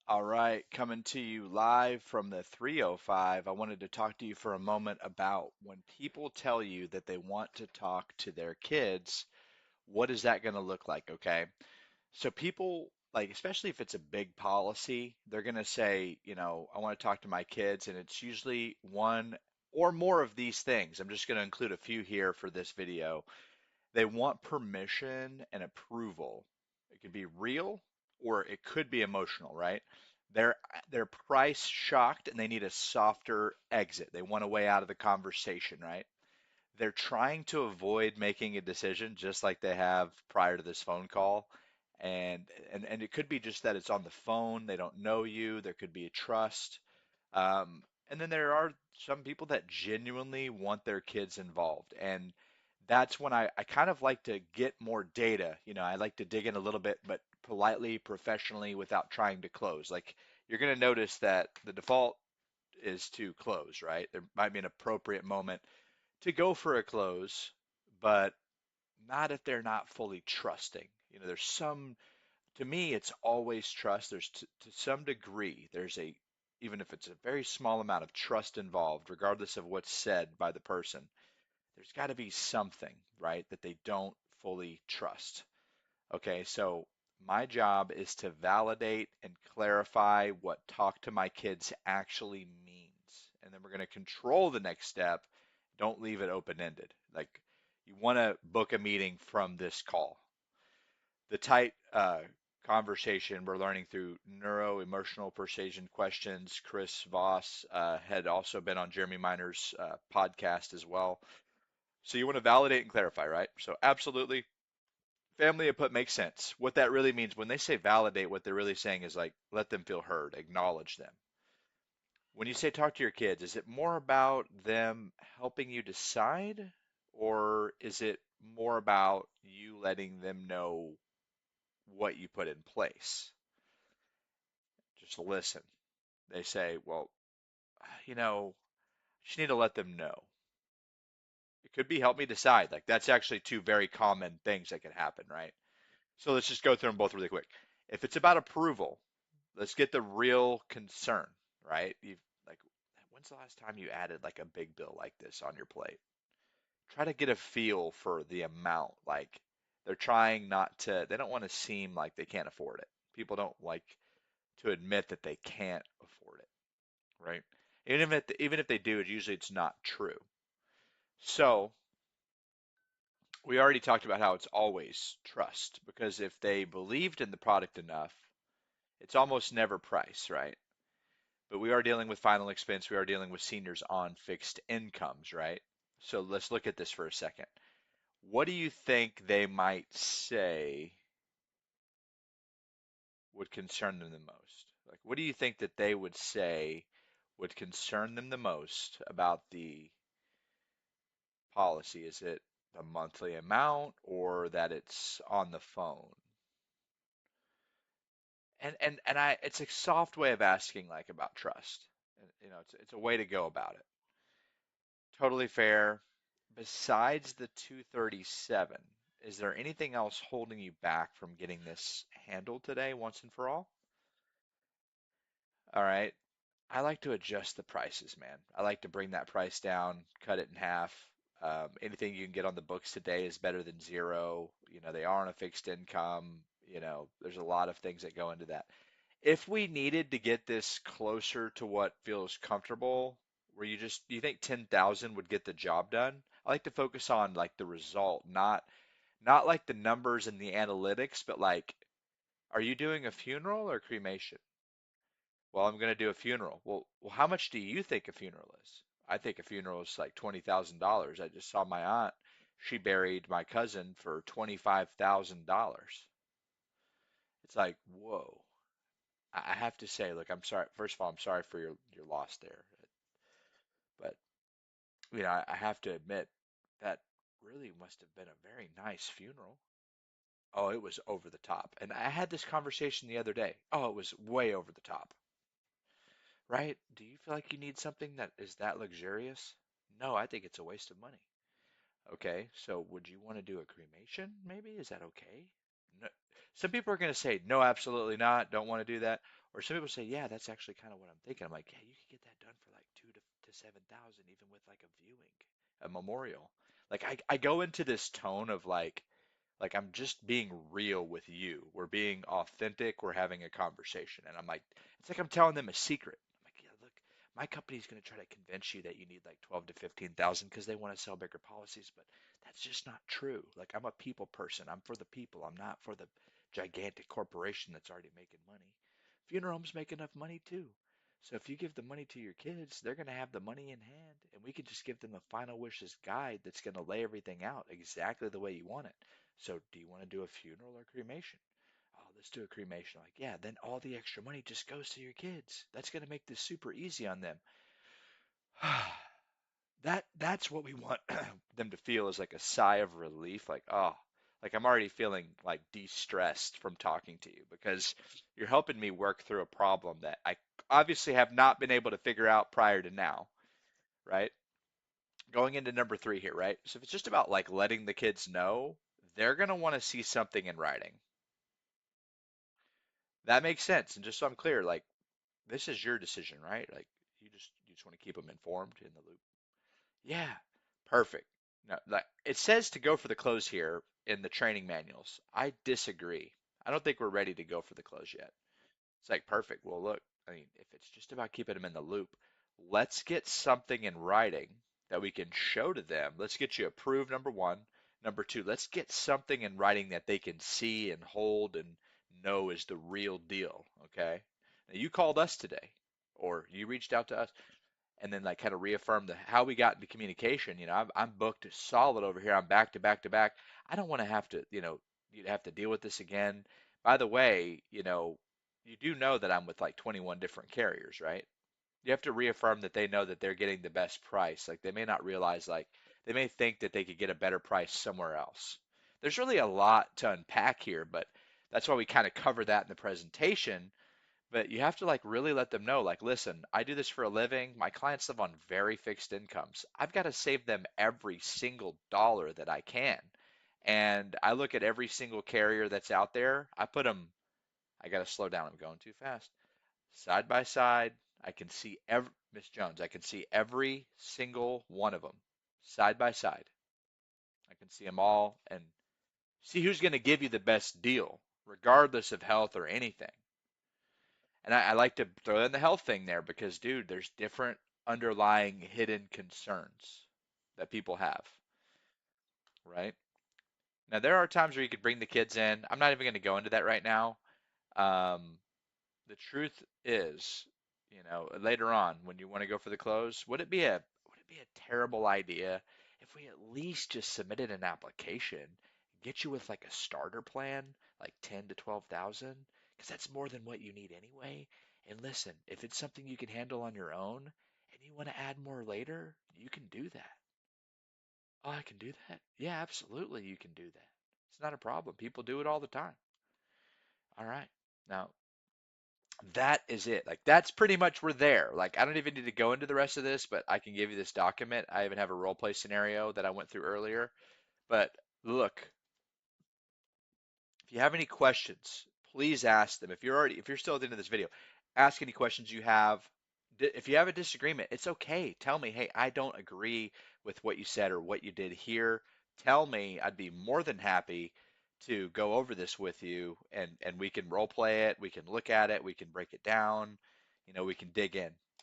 All right, coming to you live from the 305. I wanted to talk to you for a moment about when people tell you that they want to talk to their kids, what is that going to look like, okay? So people like, especially if it's a big policy, they're going to say, I want to talk to my kids, and it's usually one or more of these things. I'm just going to include a few here for this video. They want permission and approval. It could be real or it could be emotional, right? They're they're price shocked and they need a softer exit. They want a way out of the conversation, right? They're trying to avoid making a decision just like they have prior to this phone call. And it could be just that it's on the phone, they don't know you, there could be a trust. And then there are some people that genuinely want their kids involved. And that's when I kind of like to get more data. I like to dig in a little bit, but politely, professionally, without trying to close. Like you're going to notice that the default is to close, right? There might be an appropriate moment to go for a close, but not if they're not fully trusting. There's some to me, it's always trust. There's to some degree, even if it's a very small amount of trust involved, regardless of what's said by the person, there's got to be something, right, that they don't fully trust. Okay, so my job is to validate and clarify what talk to my kids actually means. And then we're going to control the next step. Don't leave it open-ended. Like you want to book a meeting from this call. The tight conversation we're learning through neuro-emotional persuasion questions. Chris Voss had also been on Jeremy Miner's podcast as well. So you want to validate and clarify, right? So absolutely, family input makes sense. What that really means when they say validate, what they're really saying is like let them feel heard, acknowledge them. When you say talk to your kids, is it more about them helping you decide, or is it more about you letting them know what you put in place? Just listen. They say, well, just need to let them know. It could be help me decide. Like that's actually two very common things that can happen, right? So let's just go through them both really quick. If it's about approval, let's get the real concern, right? Like, when's the last time you added like a big bill like this on your plate? Try to get a feel for the amount. Like they're trying not to, they don't want to seem like they can't afford it. People don't like to admit that they can't afford it, right? Even if they do, usually it's not true. So we already talked about how it's always trust because if they believed in the product enough, it's almost never price, right? But we are dealing with final expense. We are dealing with seniors on fixed incomes, right? So let's look at this for a second. What do you think they might say would concern them the most? Like, what do you think that they would say would concern them the most about the policy? Is it the monthly amount or that it's on the phone? And it's a soft way of asking like about trust. It's a way to go about it. Totally fair. Besides the 237, is there anything else holding you back from getting this handled today once and for all? All right. I like to adjust the prices, man. I like to bring that price down, cut it in half. Anything you can get on the books today is better than zero. They are on a fixed income. There's a lot of things that go into that. If we needed to get this closer to what feels comfortable, where do you think 10,000 would get the job done? I like to focus on like the result, not like the numbers and the analytics, but like, are you doing a funeral or cremation? Well, I'm going to do a funeral. Well, how much do you think a funeral is? I think a funeral is like $20,000. I just saw my aunt. She buried my cousin for $25,000. It's like, whoa. I have to say, look, I'm sorry. First of all, I'm sorry for your loss there. But, I have to admit that really must have been a very nice funeral. Oh, it was over the top. And I had this conversation the other day. Oh, it was way over the top. Right? Do you feel like you need something that is that luxurious? No, I think it's a waste of money. Okay, so would you want to do a cremation maybe? Is that okay? No, some people are going to say, no, absolutely not, don't want to do that. Or some people say, yeah, that's actually kind of what I'm thinking. I'm like, yeah, you could get that done for like to 7,000, even with like a viewing, a memorial. Like I go into this tone of like I'm just being real with you. We're being authentic. We're having a conversation. And I'm like, it's like I'm telling them a secret. I'm like, yeah, look, my company's going to try to convince you that you need like 12 to 15,000 because they want to sell bigger policies, but that's just not true. Like I'm a people person. I'm for the people. I'm not for the gigantic corporation that's already making money. Funeral homes make enough money too. So if you give the money to your kids, they're going to have the money in hand, and we can just give them a final wishes guide that's going to lay everything out exactly the way you want it. So do you want to do a funeral or cremation? Oh, let's do a cremation. Like, yeah, then all the extra money just goes to your kids. That's going to make this super easy on them. That's what we want them to feel is like a sigh of relief, like, oh, like I'm already feeling like de-stressed from talking to you because you're helping me work through a problem that I obviously have not been able to figure out prior to now, right? Going into number three here, right? So if it's just about like letting the kids know, they're gonna want to see something in writing. That makes sense. And just so I'm clear, like this is your decision, right? Like you just want to keep them informed in the loop. Yeah, perfect. No, like it says to go for the close here in the training manuals. I disagree. I don't think we're ready to go for the close yet. It's like perfect. Well, look, I mean, if it's just about keeping them in the loop, let's get something in writing that we can show to them. Let's get you approved, number one. Number two, let's get something in writing that they can see and hold and know is the real deal. Okay. Now, you called us today, or you reached out to us and then like kind of reaffirm the how we got into communication. I'm booked solid over here. I'm back to back to back. I don't want to have to, you'd have to deal with this again. By the way, you do know that I'm with like 21 different carriers, right? You have to reaffirm that they know that they're getting the best price. Like they may not realize, like they may think that they could get a better price somewhere else. There's really a lot to unpack here, but that's why we kind of cover that in the presentation, but you have to like really let them know, like, listen, I do this for a living. My clients live on very fixed incomes. I've got to save them every single dollar that I can. And I look at every single carrier that's out there. I got to slow down. I'm going too fast. Side by side, I can see Miss Jones, I can see every single one of them side by side. I can see them all and see who's going to give you the best deal, regardless of health or anything. And I like to throw in the health thing there because, dude, there's different underlying hidden concerns that people have, right? Now, there are times where you could bring the kids in. I'm not even going to go into that right now. Um, the truth is, later on when you want to go for the close, would it be a terrible idea if we at least just submitted an application, get you with like a starter plan, like 10 to 12,000, because that's more than what you need anyway. And listen, if it's something you can handle on your own and you want to add more later, you can do that. Oh, I can do that? Yeah, absolutely, you can do that. It's not a problem. People do it all the time. All right. Now, that is it. Like that's pretty much we're there. Like I don't even need to go into the rest of this, but I can give you this document. I even have a role play scenario that I went through earlier. But look, if you have any questions, please ask them. If you're still at the end of this video, ask any questions you have. If you have a disagreement, it's okay. Tell me, hey, I don't agree with what you said or what you did here. Tell me, I'd be more than happy to go over this with you and we can role play it, we can look at it, we can break it down, we can dig in.